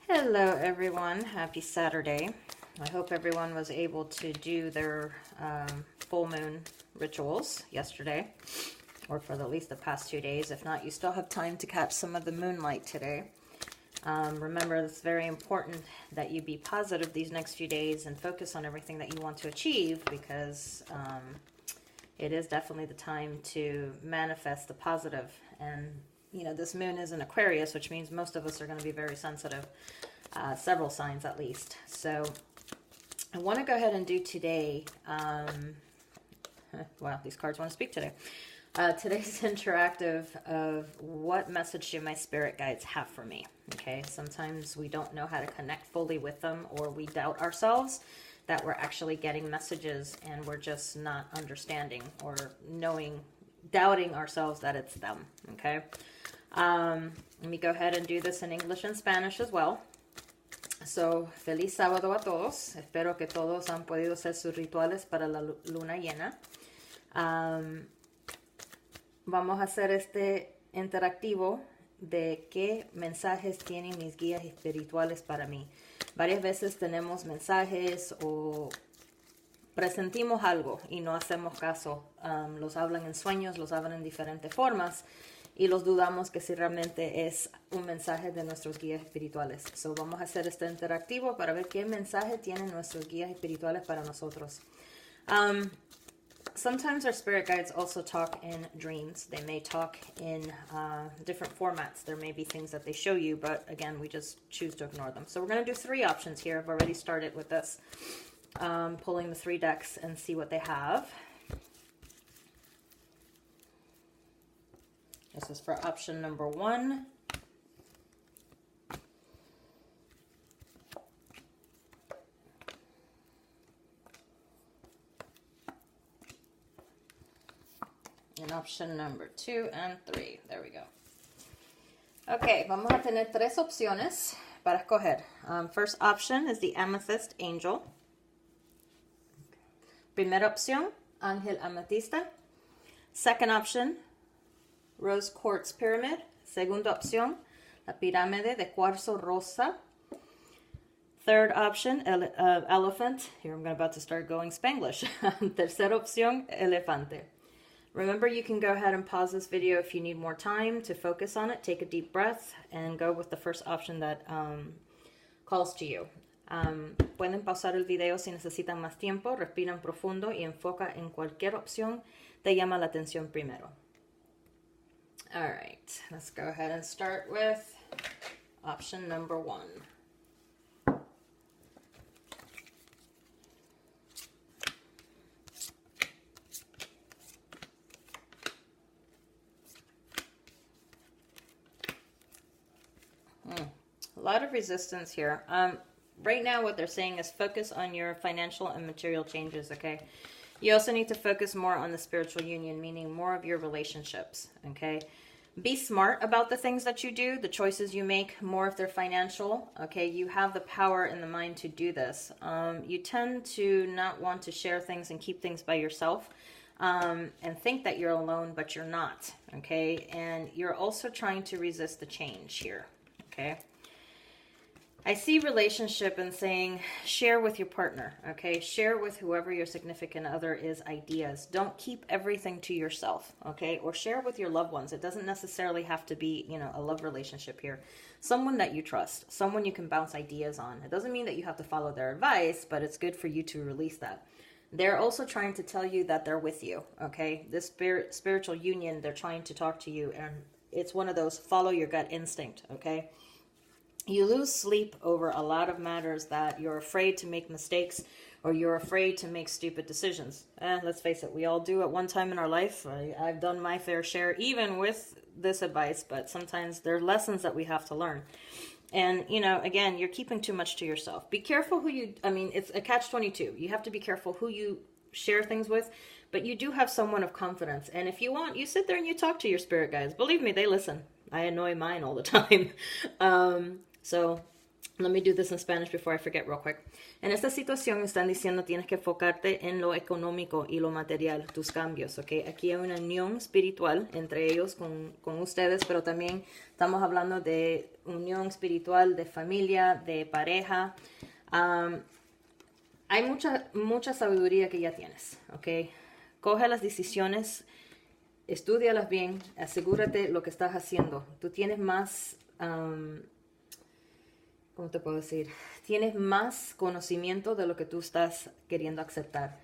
Hello everyone, happy Saturday. I hope everyone was able to do their full moon rituals yesterday, or for at least the past 2 days. If not, you still have time to catch some of the moonlight today. Remember, it's very important that you be positive these next few days and focus on everything that you want to achieve, because it is definitely the time to manifest the positive. And you know, this moon is in Aquarius, which means most of us are going to be very sensitive, several signs at least. So I want to go ahead and do today, wow, these cards want to speak today. Today's interactive of what message do my spirit guides have for me, okay? Sometimes we don't know how to connect fully with them, or we doubt ourselves that we're actually getting messages and we're just not understanding or doubting ourselves that it's them, okay? Let me go ahead and do this in English and Spanish as well. So, feliz sábado a todos. Espero que todos han podido hacer sus rituales para la luna llena. Vamos a hacer este interactivo de qué mensajes tienen mis guías espirituales para mí. Varias veces tenemos mensajes o presentimos algo y no hacemos caso. Los hablan en sueños, los hablan en diferentes formas y los dudamos que si realmente es un mensaje de nuestros guías espirituales. So, vamos a hacer este interactivo para ver qué mensaje tienen nuestros guías espirituales para nosotros. Sometimes our spirit guides also talk in dreams. They may talk in different formats. There may be things that they show you, but again, we just choose to ignore them. So we're going to do 3 options here. I've already started with this, pulling the 3 decks and see what they have. This is for option number 1. And option number 2 and 3. There we go. Okay, vamos a tener 3 opciones para escoger. First option is the Amethyst Angel. Primera opción, Ángel Ametista. Second option, Rose Quartz Pyramid. Segunda opción, la pirámide de cuarzo rosa. Third option, elephant. Here I'm about to start going Spanglish. Tercera opción, elefante. Remember, you can go ahead and pause this video if you need more time to focus on it. Take a deep breath and go with the first option that calls to you. Pueden pausar el video si necesitan más tiempo. Respiran profundo y enfoca en cualquier opción te llama la atención primero. All right, let's go ahead and start with option number 1. A lot of resistance here. Right now what they're saying is focus on your financial and material changes, okay? You also need to focus more on the spiritual union, meaning more of your relationships, okay? Be smart about the things that you do, the choices you make, more if they're financial, okay? You have the power in the mind to do this. You tend to not want to share things and keep things by yourself, and think that you're alone, but you're not, okay? And you're also trying to resist the change here, okay? I see relationship and saying share with your partner, okay? Share with whoever your significant other is ideas. Don't keep everything to yourself, okay? Or share with your loved ones. It doesn't necessarily have to be, you know, a love relationship here. Someone that you trust, someone you can bounce ideas on. It doesn't mean that you have to follow their advice, but it's good for you to release that. They're also trying to tell you that they're with you, okay? This spiritual union, they're trying to talk to you, and it's one of those follow your gut instinct, okay? You lose sleep over a lot of matters that you're afraid to make mistakes, or you're afraid to make stupid decisions. Let's face it, we all do at one time in our life. I've done my fair share, even with this advice, but sometimes there are lessons that we have to learn. And, you know, again, you're keeping too much to yourself. Be careful it's a catch-22. You have to be careful who you share things with, but you do have someone of confidence. And if you want, you sit there and you talk to your spirit guides. Believe me, they listen. I annoy mine all the time. So Let me do this in Spanish before I forget real quick. En esta situación están diciendo tienes que enfocarte en lo económico y lo material, tus cambios, ¿ok? Aquí hay una unión espiritual entre ellos con ustedes, pero también estamos hablando de unión espiritual, de familia, de pareja. Hay mucha sabiduría que ya tienes, ¿ok? Coge las decisiones, estúdialas bien, asegúrate lo que estás haciendo. Tú tienes más... ¿cómo te puedo decir? Tienes más conocimiento de lo que tú estás queriendo aceptar.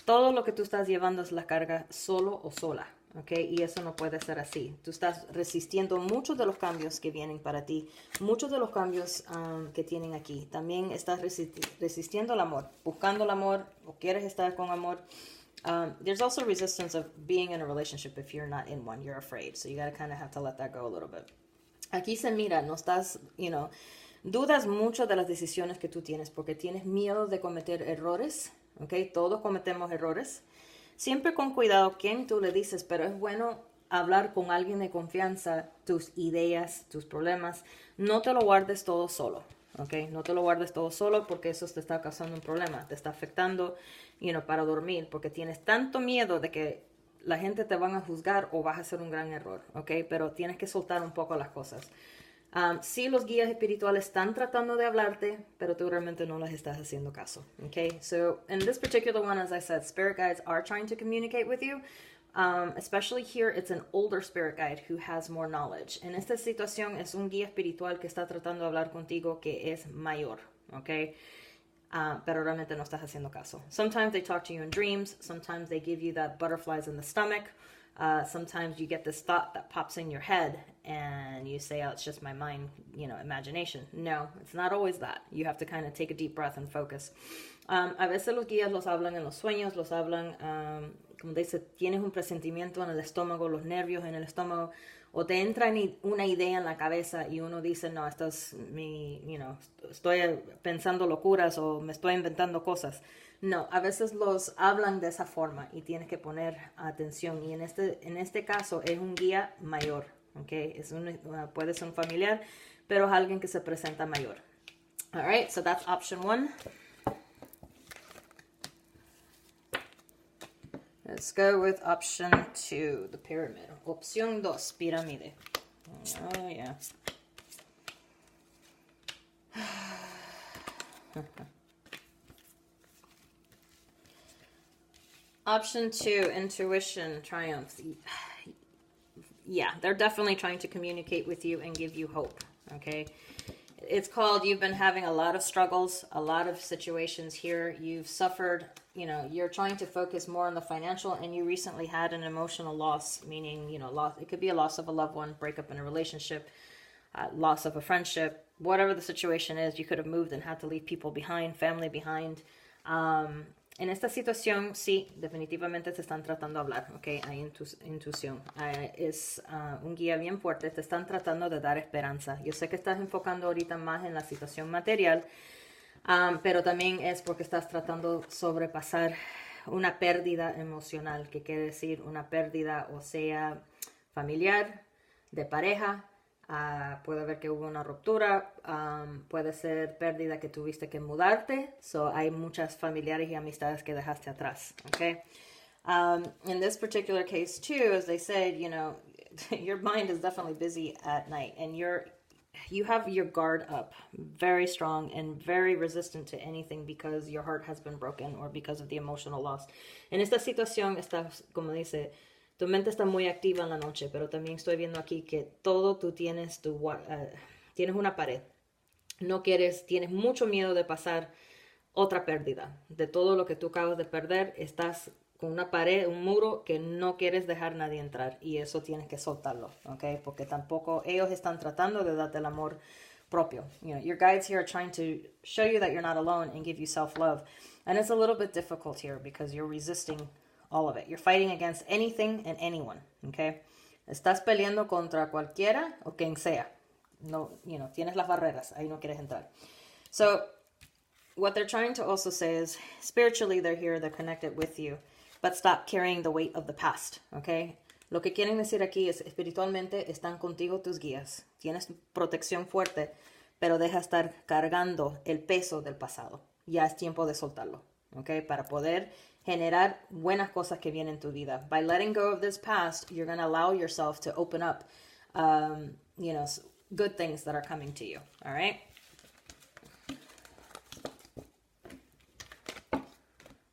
Todo lo que tú estás llevando es la carga solo o sola, ¿ok? Y eso no puede ser así. Tú estás resistiendo muchos de los cambios que vienen para ti, muchos de los cambios que tienen aquí. También estás resistiendo el amor, buscando el amor o quieres estar con amor. There's also resistance of being in a relationship if you're not in one. You're afraid. So you got to kind of have to let that go a little bit. Aquí se mira, no estás, dudas mucho de las decisiones que tú tienes porque tienes miedo de cometer errores, ¿ok? Todos cometemos errores. Siempre con cuidado quién tú le dices, pero es bueno hablar con alguien de confianza, tus ideas, tus problemas. No te lo guardes todo solo, ¿ok? No te lo guardes todo solo porque eso te está causando un problema, te está afectando, para dormir porque tienes tanto miedo de que la gente te van a juzgar o vas a hacer un gran error, ¿ok? Pero tienes que soltar un poco las cosas. Sí, los guías espirituales están tratando de hablarte, pero tú realmente no les estás haciendo caso. Okay? So, in this particular one, as I said, spirit guides are trying to communicate with you. Especially here, it's an older spirit guide who has more knowledge. En esta situación, es un guía espiritual que está tratando de hablar contigo que es mayor. Okay? Pero realmente no estás haciendo caso. Sometimes they talk to you in dreams. Sometimes they give you that butterflies in the stomach. Sometimes you get this thought that pops in your head and you say, oh, it's just my mind, imagination. No, it's not always that. You have to kind of take a deep breath and focus. A veces los guías los hablan en los sueños, los hablan, como dice, tienes un presentimiento en el estómago, los nervios en el estómago, o te entra una idea en la cabeza y uno dice, no, esto es estoy pensando locuras o me estoy inventando cosas. No, a veces los hablan de esa forma y tienes que poner atención. Y en este caso es un guía mayor, ¿ok? Puede ser un familiar, pero es alguien que se presenta mayor. All right, so that's option 1. Let's go with option 2, the pyramid. Opción 2, pirámide. Oh, yeah. Option 2, intuition, triumph. Yeah, they're definitely trying to communicate with you and give you hope, okay? It's called, you've been having a lot of struggles, a lot of situations here. You've suffered, you're trying to focus more on the financial, and you recently had an emotional loss, meaning, loss. It could be a loss of a loved one, breakup in a relationship, loss of a friendship, whatever the situation is. You could have moved and had to leave people behind, family behind. En esta situación, sí, definitivamente te están tratando de hablar, ¿ok? Hay intuición. Es un guía bien fuerte, te están tratando de dar esperanza. Yo sé que estás enfocando ahorita más en la situación material, pero también es porque estás tratando de sobrepasar una pérdida emocional, que quiere decir una pérdida, o sea, familiar, de pareja. Puede haber que hubo una ruptura, puede ser pérdida que tuviste que mudarte, hay muchas familiares y amistades que dejaste atrás, okay? In this particular case too, as they said, your mind is definitely busy at night, and you have your guard up very strong and very resistant to anything because your heart has been broken or because of the emotional loss. En esta situación estás, como dice, tu mente está muy activa en la noche, pero también estoy viendo aquí que todo tú tienes tienes una pared. Tienes mucho miedo de pasar otra pérdida. De todo lo que tú acabas de perder, estás con una pared, un muro que no quieres dejar nadie entrar, y eso tienes que soltarlo, ¿ok? Porque tampoco ellos están tratando de darte el amor propio. Your guides here are trying to show you that you're not alone and give you self-love. And it's a little bit difficult here because you're resisting all of it. You're fighting against anything and anyone, okay? Estás peleando contra cualquiera o quien sea. No, tienes las barreras, ahí no quieres entrar. So, what they're trying to also say is, spiritually they're here, they're connected with you, but stop carrying the weight of the past, okay? Lo que quieren decir aquí es, espiritualmente están contigo tus guías. Tienes protección fuerte, pero deja de estar cargando el peso del pasado. Ya es tiempo de soltarlo, ¿ok? Para poder generar buenas cosas que vienen en tu vida. By letting go of this past, you're going to allow yourself to open up, good things that are coming to you, all right?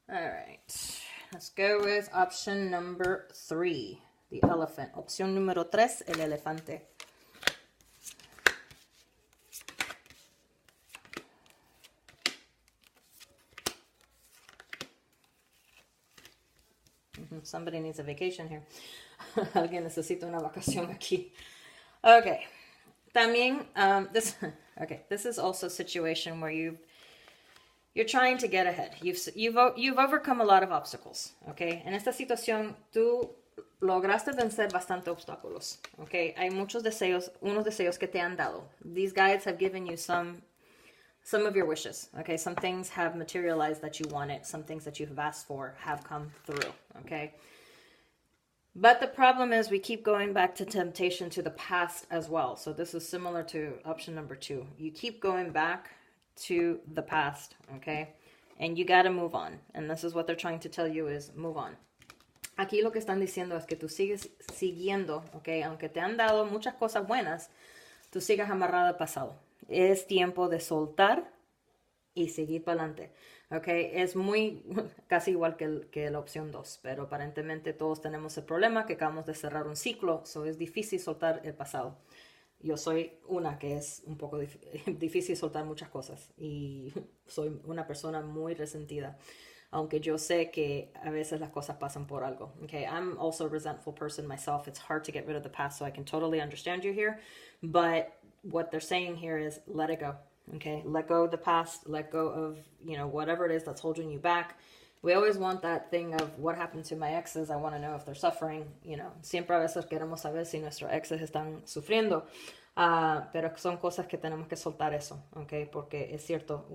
All right, let's go with option number 3, the elephant. Opción número 3, el elefante. Somebody needs a vacation here. Alguien necesita una vacación aquí. Okay. También, this is also a situation where you're trying to get ahead. You've overcome a lot of obstacles, okay? En esta situación, tú lograste vencer bastante obstáculos, okay? Hay unos deseos que te han dado. These guides have given you some of your wishes, okay? Some things have materialized that you wanted. Some things that you've asked for have come through, okay? But the problem is we keep going back to temptation to the past as well. So this is similar to option number 2. You keep going back to the past, okay? And you got to move on. And this is what they're trying to tell you is move on. Aquí lo que están diciendo es que tú sigues siguiendo, okay? Aunque te han dado muchas cosas buenas, tú sigas amarrado al pasado. Es tiempo de soltar y seguir para adelante. Okay, es muy casi igual que la opción 2, pero aparentemente todos tenemos el problema que acabamos de cerrar un ciclo, so es difícil soltar el pasado. Yo soy una que es un poco difícil soltar muchas cosas y soy una persona muy resentida, aunque yo sé que a veces las cosas pasan por algo. Okay, I'm also a resentful person myself. It's hard to get rid of the past, so I can totally understand you here, but what they're saying here is let it go. Okay, let go of the past, let go of, whatever it is that's holding you back. We always want that thing of what happened to my exes. I want to know if they're suffering, Siempre a veces queremos saber si nuestros exes están sufriendo. Pero son cosas que tenemos que soltar eso, okay? Porque es cierto,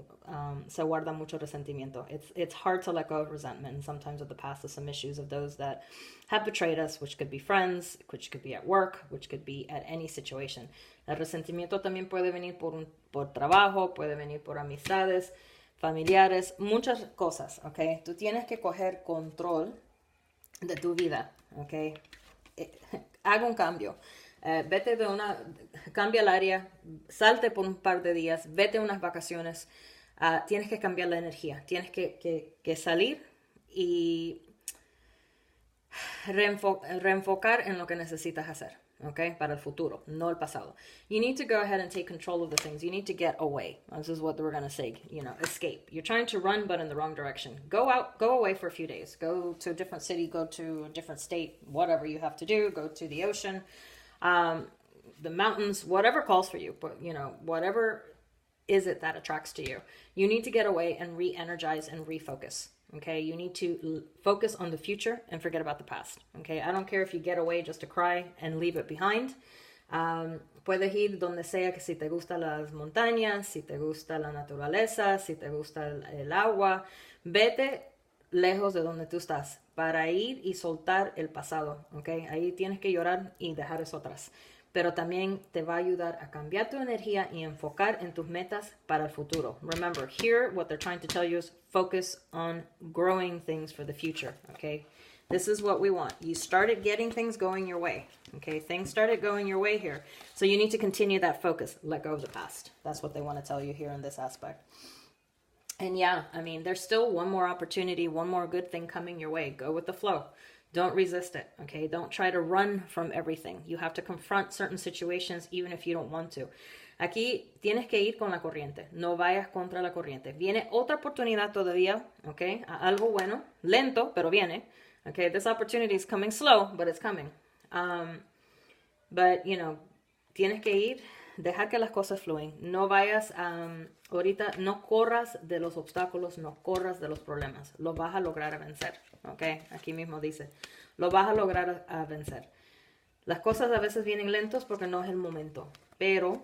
se guarda mucho resentimiento. It's hard to let go of resentment. And sometimes with the past, there's some issues of those that have betrayed us, which could be friends, which could be at work, which could be at any situation. El resentimiento también puede venir por trabajo, puede venir por amistades, familiares, muchas cosas, okay? Tú tienes que coger control de tu vida, okay? Haga un cambio. Cambia el área, salte por un par de días, vete a unas vacaciones, tienes que cambiar la energía, tienes que salir y reenfocar en lo que necesitas hacer, okay, para el futuro, no el pasado. You need to go ahead and take control of the things. You need to get away. This is what we're going to say, escape. You're trying to run, but in the wrong direction. Go away for a few days. Go to a different city, go to a different state, whatever you have to do, go to the ocean. The mountains, whatever calls for you, but whatever is it that attracts to you, you need to get away and re-energize and refocus. Okay, you need to focus on the future and forget about the past. Okay, I don't care if you get away just to cry and leave it behind. Puedes ir donde sea, que si te gustan las montañas, si te gusta la naturaleza, si te gusta el agua, vete lejos de donde tú estás para ir y soltar el pasado, ¿ok? Ahí tienes que llorar y dejar eso atrás. Pero también te va a ayudar a cambiar tu energía y enfocar en tus metas para el futuro. Remember, here what they're trying to tell you is focus on growing things for the future, ¿ok? This is what we want. You started getting things going your way, okay? Things started going your way here. So you need to continue that focus. Let go of the past. That's what they want to tell you here in this aspect. And yeah, I mean, there's still one more opportunity, one more good thing coming your way. Go with the flow. Don't resist it, okay? Don't try to run from everything. You have to confront certain situations even if you don't want to. Aquí tienes que ir con la corriente. No vayas contra la corriente. Viene otra oportunidad todavía, okay? Algo bueno, lento, pero viene. Okay, this opportunity is coming slow, but it's coming. But, tienes que ir, dejar que las cosas fluyen. No vayas, ahorita no corras de los obstáculos, no corras de los problemas. Lo vas a lograr a vencer, ¿ok? Aquí mismo dice, lo vas a lograr a vencer. Las cosas a veces vienen lentos porque no es el momento, pero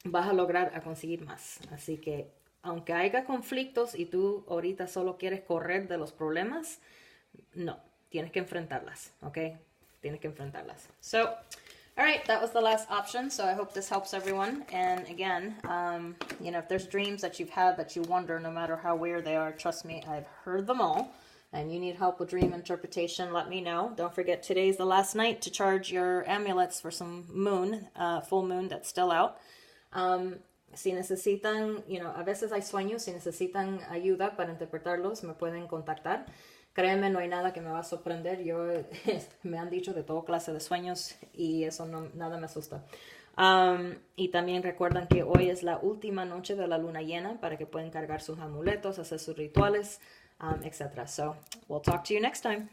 vas a lograr a conseguir más. Así que, aunque haya conflictos y tú ahorita solo quieres correr de los problemas, no, tienes que enfrentarlas, ¿ok? Tienes que enfrentarlas. So, All right, that was the last option, so I hope this helps everyone. And again, you know, if there's dreams that you've had that you wonder, no matter how weird they are, trust me, I've heard them all. And you need help with dream interpretation, let me know. Don't forget, today's the last night to charge your amulets for some moon, full moon that's still out. Si necesitan, you know, a veces hay sueños, si necesitan ayuda para interpretarlos, me pueden contactar. Créeme, no hay nada que me va a sorprender. Me han dicho de toda clase de sueños y eso nada me asusta. Y también recuerdan que hoy es la última noche de la luna llena para que puedan cargar sus amuletos, hacer sus rituales, etc. So, we'll talk to you next time.